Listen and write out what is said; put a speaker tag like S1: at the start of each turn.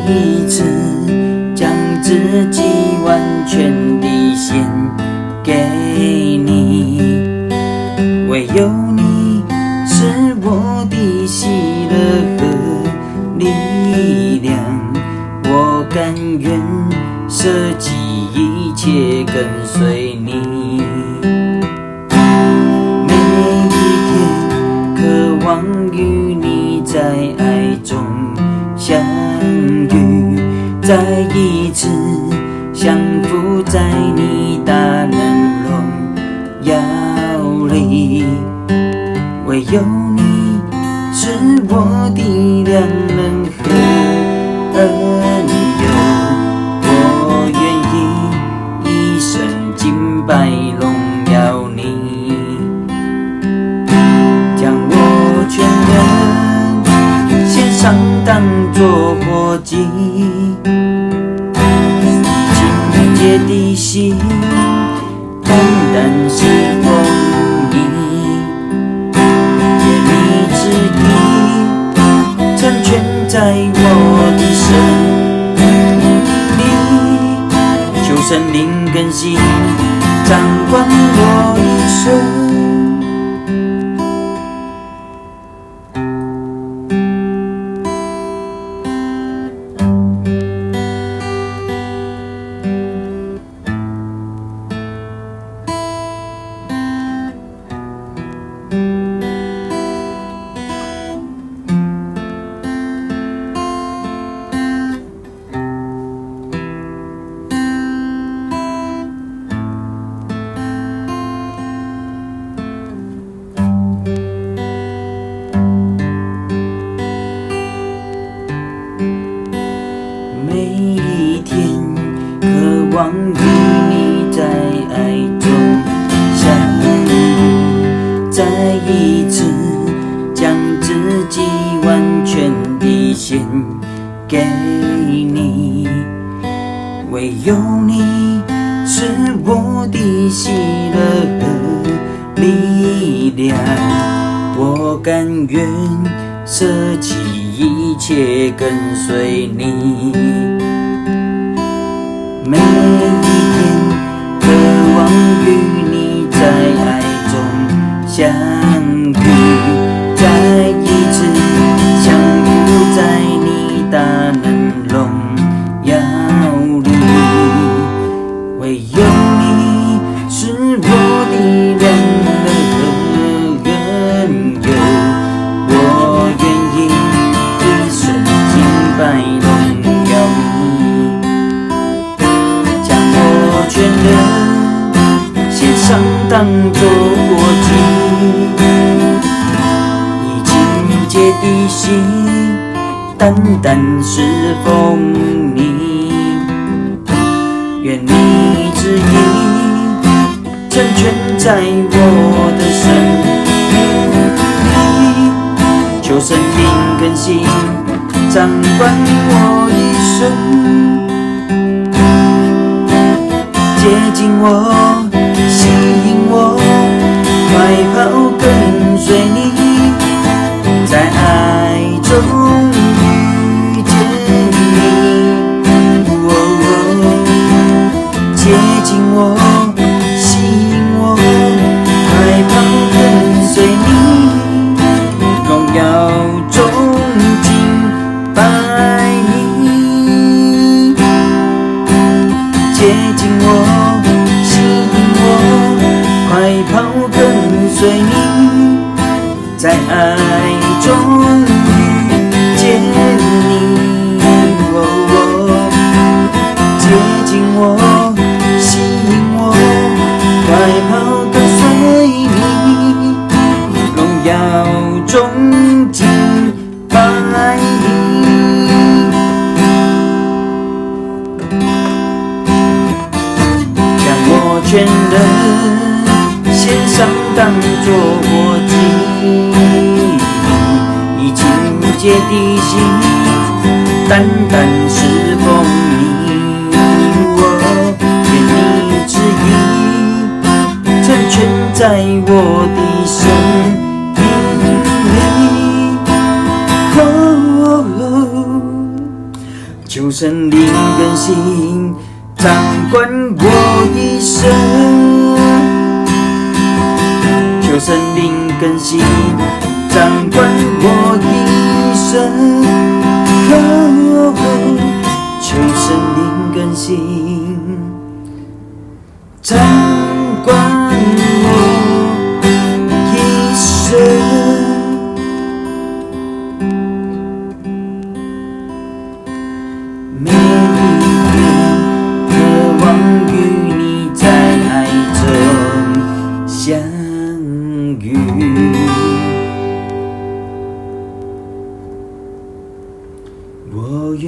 S1: 一次将自己完全地献给你，唯有你是我的喜乐和力量，我甘愿舍弃一切跟随你。每一天渴望与你在爱中相遇，再一次降服在你大能荣耀里，唯有你是我的良人和恩友，我愿意一生敬拜荣耀你，将我全人献上当作活祭，清洁的心单单侍奉你，愿你旨意成全在我的生命里，求圣灵更新掌管我一生。每一天渴望与你在爱中相遇，再一次将自己完全地献给你，唯有你是我的喜乐和力量，我甘愿舍弃一切跟随你。每一天渴望与你在爱中相遇，再一次降服在你大能荣耀里，唯有你是我的良人和恩友，我愿意一生敬拜荣耀你，将我全人献上当作活祭，以清洁的心单单侍奉你，愿你旨意成全在我的生命里，求圣灵更新掌管我一生，接近我，吸引我，快跑跟随你，在爱中遇见你，接近我，吸引我，快跑跟随你，荣耀中敬拜你，接近我，吸引我，快跑跟随你，在爱中遇见你，接近我，吸引我，快跑跟随你，荣耀中敬拜你，将我全人献上当作活祭，以清洁的心单单侍奉你，愿你旨意成全在我的生命里，求神灵更新，掌管我一生。求神灵更新，掌管我一生。求神灵更新，掌管我一生。每一天渴望与你在爱中相遇，我愿